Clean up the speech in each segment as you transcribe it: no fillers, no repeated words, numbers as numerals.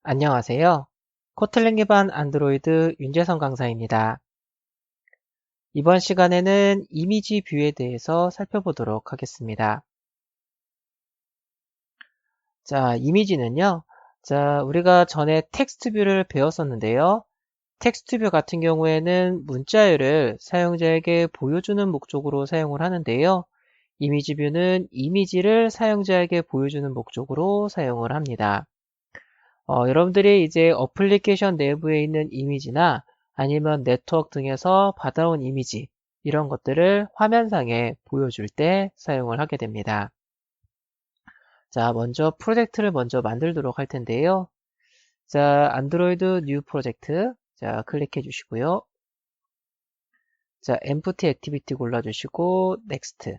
안녕하세요. 코틀린 기반 안드로이드 윤재성 강사입니다. 이번 시간에는 이미지 뷰에 대해서 살펴보도록 하겠습니다. 자, 이미지는요. 자, 우리가 전에 텍스트 뷰를 배웠었는데요. 텍스트 뷰 같은 경우에는 문자열을 사용자에게 보여주는 목적으로 사용을 하는데요. 이미지 뷰는 이미지를 사용자에게 보여주는 목적으로 사용을 합니다. 여러분들이 이제 어플리케이션 내부에 있는 이미지나 아니면 네트워크 등에서 받아온 이미지 이런 것들을 화면상에 보여줄 때 사용을 하게 됩니다. 자, 먼저 프로젝트를 먼저 만들도록 할 텐데요. 자, 안드로이드 뉴 프로젝트. 자, 클릭해 주시고요. 자, empty activity 골라주시고 next.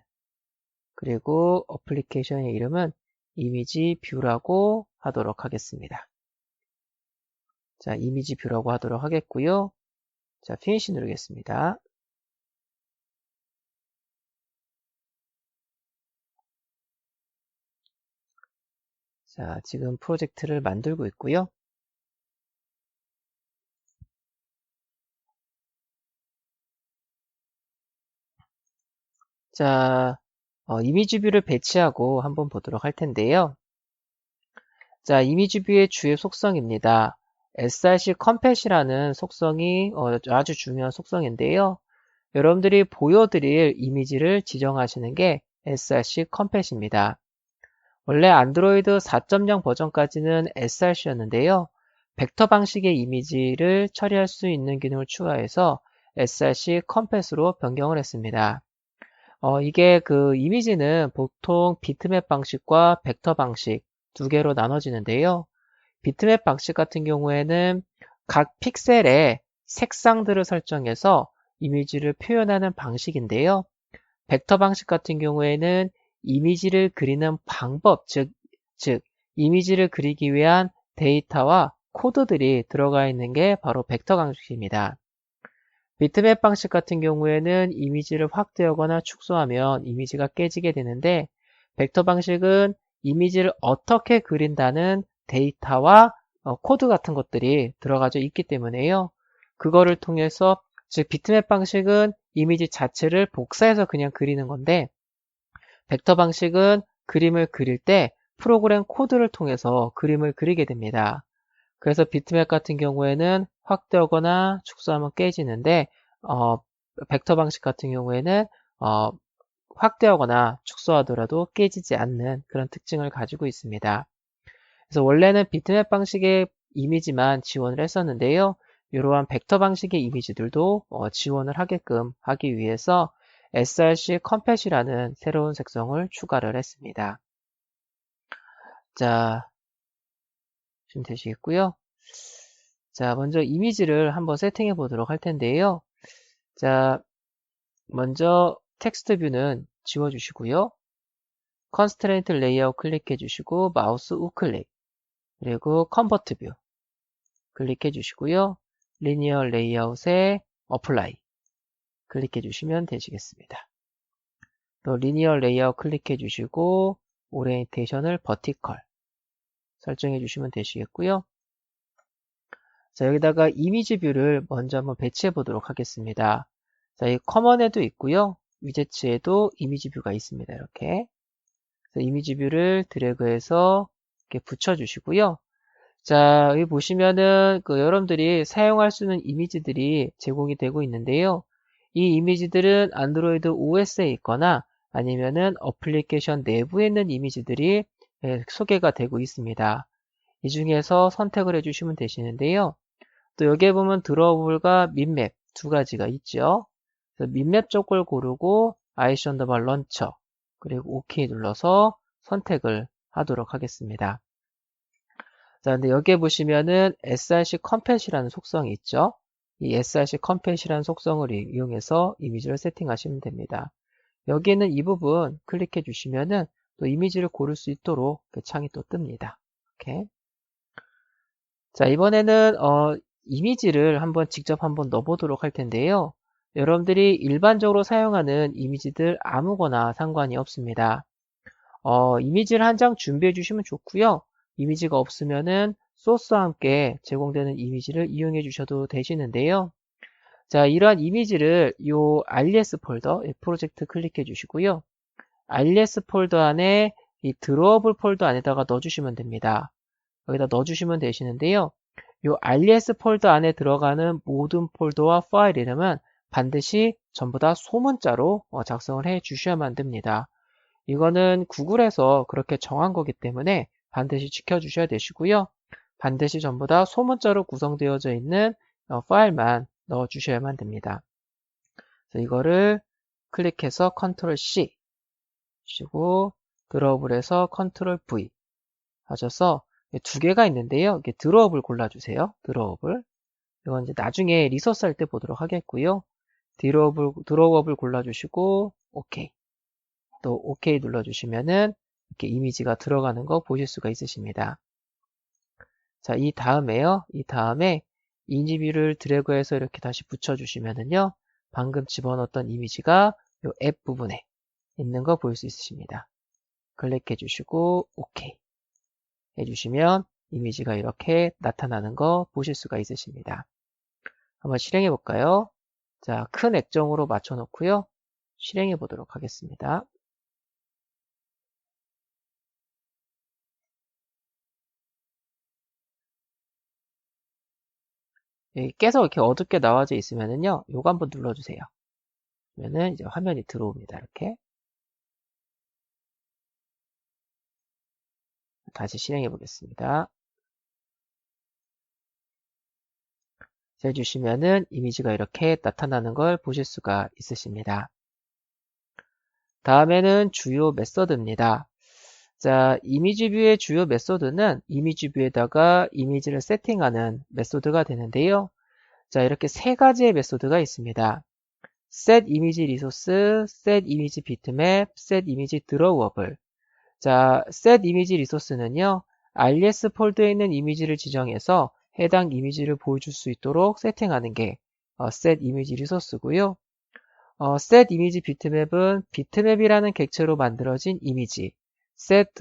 그리고 어플리케이션의 이름은 이미지 뷰라고 하도록 하겠습니다. 자, 이미지 뷰라고 하도록 하겠고요. 자, 피니시 누르겠습니다. 자, 지금 프로젝트를 만들고 있고요. 자, 이미지 뷰를 배치하고 한번 보도록 할 텐데요. 자, 이미지 뷰의 주요 속성입니다. src 컴팻이라는 속성이 아주 중요한 속성인데요. 여러분들이 보여드릴 이미지를 지정하시는 게 src 컴팻입니다. 원래 안드로이드 4.0 버전까지는 src였는데요. 벡터 방식의 이미지를 처리할 수 있는 기능을 추가해서 src 컴팻으로 변경을 했습니다. 이게 그 이미지는 보통 비트맵 방식과 벡터 방식 두 개로 나눠지는데요. 비트맵 방식 같은 경우에는 각 픽셀에 색상들을 설정해서 이미지를 표현하는 방식인데요. 벡터 방식 같은 경우에는 이미지를 그리는 방법, 즉 이미지를 그리기 위한 데이터와 코드들이 들어가 있는 게 바로 벡터 방식입니다. 비트맵 방식 같은 경우에는 이미지를 확대하거나 축소하면 이미지가 깨지게 되는데, 벡터 방식은 이미지를 어떻게 그린다는 데이터와 코드 같은 것들이 들어가져 있기 때문에요. 그거를 통해서, 즉 비트맵 방식은 이미지 자체를 복사해서 그냥 그리는 건데, 벡터 방식은 그림을 그릴 때 프로그램 코드를 통해서 그림을 그리게 됩니다. 그래서 비트맵 같은 경우에는 확대하거나 축소하면 깨지는데 벡터 방식 같은 경우에는 확대하거나 축소하더라도 깨지지 않는 그런 특징을 가지고 있습니다. 그래서 원래는 비트맵 방식의 이미지만 지원을 했었는데요. 이러한 벡터 방식의 이미지들도 지원을 하게끔 하기 위해서 src 컴팻이라는 새로운 색성을 추가를 했습니다. 자, 지금 되시겠고요. 자, 먼저 이미지를 한번 세팅해 보도록 할 텐데요. 자, 먼저 텍스트 뷰는 지워주시고요. 컨스트레인트 레이아웃 클릭해 주시고 마우스 우클릭, 그리고 컨버트 뷰 클릭해 주시고요. 리니어 레이아웃에 어플라이 클릭해 주시면 되시겠습니다. 또 리니어 레이아웃 클릭해 주시고 오리엔테이션을 버티컬 설정해 주시면 되시겠고요. 자, 여기다가 이미지 뷰를 먼저 한번 배치해 보도록 하겠습니다. 자, 이 커먼에도 있고요. 위젯츠에도 이미지 뷰가 있습니다. 이렇게. 이미지 뷰를 드래그해서 이렇게 붙여주시고요. 자, 여기 보시면은 여러분들이 사용할 수 있는 이미지들이 제공이 되고 있는데요. 이 이미지들은 안드로이드 OS에 있거나 아니면은 어플리케이션 내부에 있는 이미지들이 소개가 되고 있습니다. 이 중에서 선택을 해주시면 되시는데요. 또 여기에 보면 드로우블과 민맵 두 가지가 있죠. 민맵 쪽을 고르고 IC 언더바 런처 그리고 OK 눌러서 선택을 하도록 하겠습니다. 자, 근데 여기에 보시면은 src 컴팻이라는 속성이 있죠. 이 src 컴팻이라는 속성을 이용해서 이미지를 세팅하시면 됩니다. 여기에는 이 부분 클릭해 주시면은 또 이미지를 고를 수 있도록 창이 또 뜹니다. 이렇게. 자, 이번에는 이미지를 직접 한번 넣어보도록 할 텐데요. 여러분들이 일반적으로 사용하는 이미지들 아무거나 상관이 없습니다. 이미지를 한 장 준비해 주시면 좋고요. 이미지가 없으면은 소스와 함께 제공되는 이미지를 이용해 주셔도 되시는데요. 자, 이러한 이미지를 요 alias 폴더, 프로젝트 클릭해 주시고요. alias 폴더 안에 이 드로어블 폴더 안에다가 넣어주시면 됩니다. 여기다 넣어주시면 되시는데요. 요 alias 폴더 안에 들어가는 모든 폴더와 파일 이름은 반드시 전부 다 소문자로 작성을 해 주셔야만 됩니다. 이거는 구글에서 그렇게 정한 거기 때문에 반드시 지켜주셔야 되시고요. 반드시 전부 다 소문자로 구성되어져 있는 파일만 넣어주셔야만 됩니다. 그래서 이거를 클릭해서 컨트롤 C 하시고 드로업을 해서 컨트롤 V 하셔서 두 개가 있는데요. 이게 드로업을 골라주세요. 드로업을. 이건 이제 나중에 리소스 할 때 보도록 하겠고요. 드로업을 골라주시고 OK. 또 OK 눌러주시면은 이렇게 이미지가 들어가는 거 보실 수가 있으십니다. 자, 이 다음에 이미지뷰를 드래그해서 이렇게 다시 붙여주시면은요. 방금 집어넣었던 이미지가 이 앱 부분에 있는 거 보일 수 있으십니다. 클릭해 주시고 OK 해주시면 이미지가 이렇게 나타나는 거 보실 수가 있으십니다. 한번 실행해 볼까요? 자, 큰 액정으로 맞춰 놓고요. 실행해 보도록 하겠습니다. 여기 계속 이렇게 어둡게 나와져 있으면은요, 요거 한번 눌러주세요. 그러면은 이제 화면이 들어옵니다. 이렇게. 다시 실행해 보겠습니다. 해주시면은 이미지가 이렇게 나타나는 걸 보실 수가 있으십니다. 다음에는 주요 메서드입니다. 자, 이미지 뷰의 주요 메서드는 이미지 뷰에다가 이미지를 세팅하는 메서드가 되는데요. 자, 이렇게 세 가지의 메서드가 있습니다. set image resource, set image bitmap, set image drawable. 자, set image resource는요, alias 폴더에 있는 이미지를 지정해서 해당 이미지를 보여줄 수 있도록 세팅하는 게 set image resource고요. set image bitmap은 bitmap이라는 객체로 만들어진 이미지, set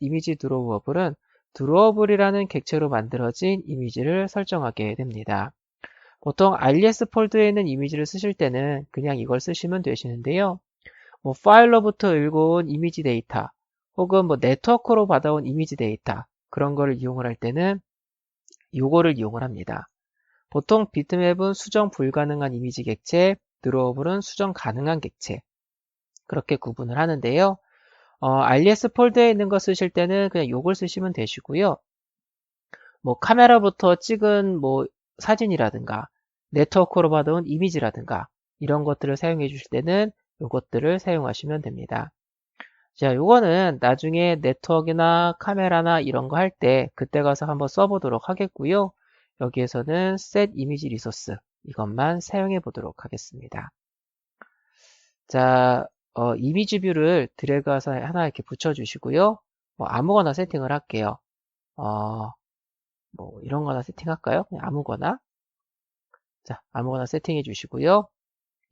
image drawable은 drawable이라는 객체로 만들어진 이미지를 설정하게 됩니다. 보통 alias 폴더에 있는 이미지를 쓰실 때는 그냥 이걸 쓰시면 되시는데요. 뭐 파일로부터 읽어온 이미지 데이터 혹은 뭐 네트워크로 받아온 이미지 데이터 그런 거를 이용을 할 때는 요거를 이용을 합니다. 보통 비트맵은 수정 불가능한 이미지 객체, 드로어블은 수정 가능한 객체 그렇게 구분을 하는데요. alias 폴더에 있는 거 쓰실 때는 그냥 요걸 쓰시면 되시고요. 뭐 카메라부터 찍은 뭐 사진이라든가 네트워크로 받아온 이미지라든가 이런 것들을 사용해 주실 때는 요것들을 사용하시면 됩니다. 자, 요거는 나중에 네트워크나 카메라나 이런 거 할 때 그때 가서 한번 써보도록 하겠고요. 여기에서는 set image resource 이것만 사용해 보도록 하겠습니다. 자, 이미지 뷰를 드래그해서 하나 이렇게 붙여주시고요. 뭐 아무거나 세팅을 할게요. 뭐 이런 거나 세팅할까요? 그냥 아무거나. 자, 아무거나 세팅해 주시고요.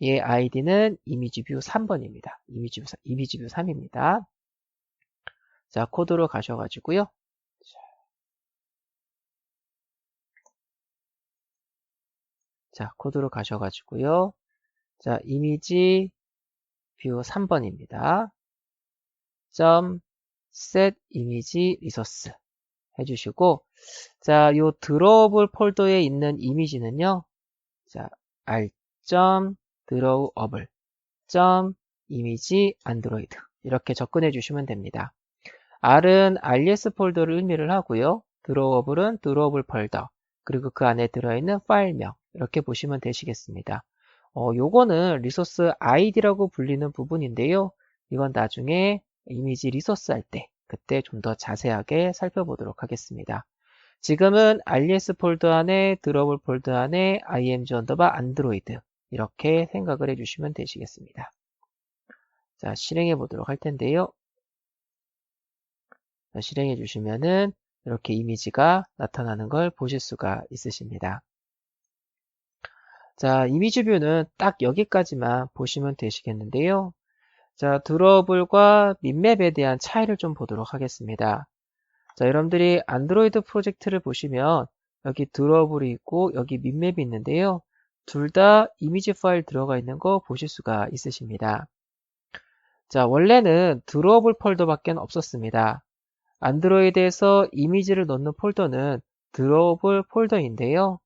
얘 아이디는 이미지뷰 3번입니다. 이미지뷰 3입니다. 자, 코드로 가셔가지고요. 자, 코드로 가셔가지고요. 자, 이미지 뷰 3번입니다. set image resource 해주시고, 자, 요 드로우블 폴더에 있는 이미지는요. 자, r.drawable image android 이렇게 접근해 주시면 됩니다. R은 alias 폴더를 의미를 하고요. 드로워블은 드로워블 폴더 그리고 그 안에 들어있는 파일명 이렇게 보시면 되시겠습니다. 요거는 리소스 id라고 불리는 부분인데요. 이건 나중에 이미지 리소스 할 때 그때 좀 더 자세하게 살펴보도록 하겠습니다. 지금은 alias 폴더 안에 드로워블 폴더 안에 img_android 이렇게 생각을 해주시면 되시겠습니다. 자, 실행해 보도록 할 텐데요. 실행해 주시면은 이렇게 이미지가 나타나는 걸 보실 수가 있으십니다. 자, 이미지 뷰는 딱 여기까지만 보시면 되시겠는데요. 자, 드로어블과 민맵에 대한 차이를 좀 보도록 하겠습니다. 자, 여러분들이 안드로이드 프로젝트를 보시면 여기 드로어블이 있고 여기 민맵이 있는데요. 둘 다 이미지 파일 들어가 있는 거 보실 수가 있으십니다. 자, 원래는 드로어블 폴더밖에 없었습니다. 안드로이드에서 이미지를 넣는 폴더는 드로어블 폴더인데요.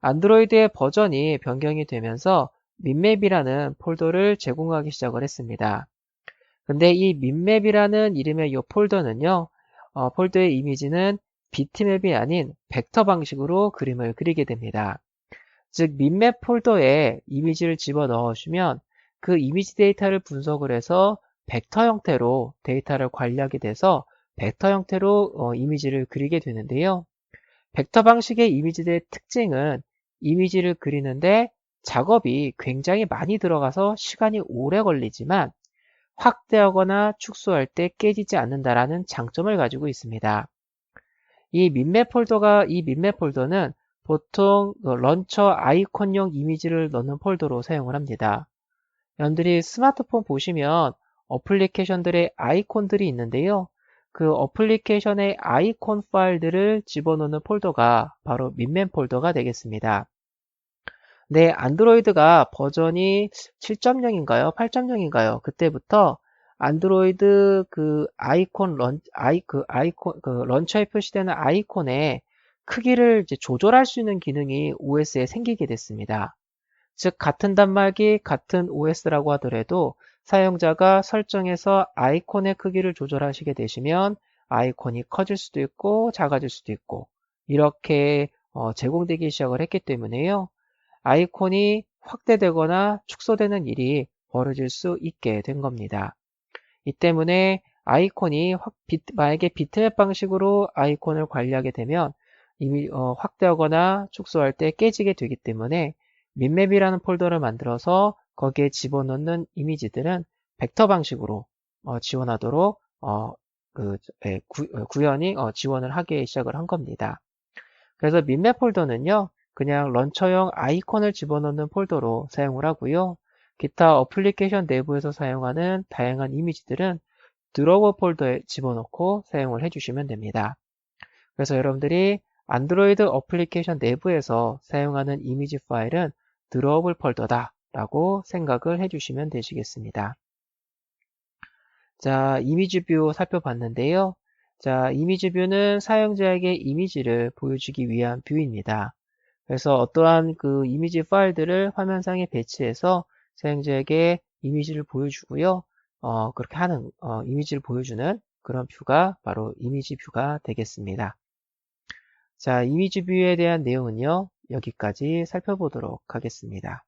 안드로이드의 버전이 변경이 되면서 민맵이라는 폴더를 제공하기 시작을 했습니다. 근데 이 민맵이라는 이름의 이 폴더는요, 폴더의 이미지는 비트맵이 아닌 벡터 방식으로 그림을 그리게 됩니다. 즉, 민맵 폴더에 이미지를 집어 넣으시면 그 이미지 데이터를 분석을 해서 벡터 형태로 데이터를 관리하게 돼서 벡터 형태로 이미지를 그리게 되는데요. 벡터 방식의 이미지들의 특징은 이미지를 그리는데 작업이 굉장히 많이 들어가서 시간이 오래 걸리지만 확대하거나 축소할 때 깨지지 않는다라는 장점을 가지고 있습니다. 이 민맵 폴더는 보통 런처 아이콘용 이미지를 넣는 폴더로 사용을 합니다. 여러분들이 스마트폰 보시면 어플리케이션들의 아이콘들이 있는데요. 그 어플리케이션의 아이콘 파일들을 집어넣는 폴더가 바로 민맵 폴더가 되겠습니다. 네, 안드로이드가 버전이 7.0인가요? 8.0인가요? 그때부터 안드로이드 그 아이콘 런처에 표시되는 아이콘의 크기를 이제 조절할 수 있는 기능이 OS에 생기게 됐습니다. 즉, 같은 단말기, 같은 OS라고 하더라도 사용자가 설정해서 아이콘의 크기를 조절하시게 되시면 아이콘이 커질 수도 있고 작아질 수도 있고 이렇게 제공되기 시작을 했기 때문에요. 아이콘이 확대되거나 축소되는 일이 벌어질 수 있게 된 겁니다. 이 때문에 아이콘이 만약에 비트맵 방식으로 아이콘을 관리하게 되면 이미 확대하거나 축소할 때 깨지게 되기 때문에 민맵이라는 폴더를 만들어서 거기에 집어넣는 이미지들은 벡터 방식으로 지원하도록 구현이 지원을 하기 시작을 한 겁니다. 그래서 민맵 폴더는요, 그냥 런처용 아이콘을 집어넣는 폴더로 사용을 하고요. 기타 어플리케이션 내부에서 사용하는 다양한 이미지들은 드로워 폴더에 집어넣고 사용을 해주시면 됩니다. 그래서 여러분들이 안드로이드 어플리케이션 내부에서 사용하는 이미지 파일은 드로워블 폴더다 라고 생각을 해주시면 되시겠습니다. 자, 이미지 뷰 살펴봤는데요. 자, 이미지 뷰는 사용자에게 이미지를 보여주기 위한 뷰입니다. 그래서 어떠한 그 이미지 파일들을 화면상에 배치해서 사용자에게 이미지를 보여주고요. 그렇게 하는, 이미지를 보여주는 그런 뷰가 바로 이미지 뷰가 되겠습니다. 자, 이미지 뷰에 대한 내용은요, 여기까지 살펴보도록 하겠습니다.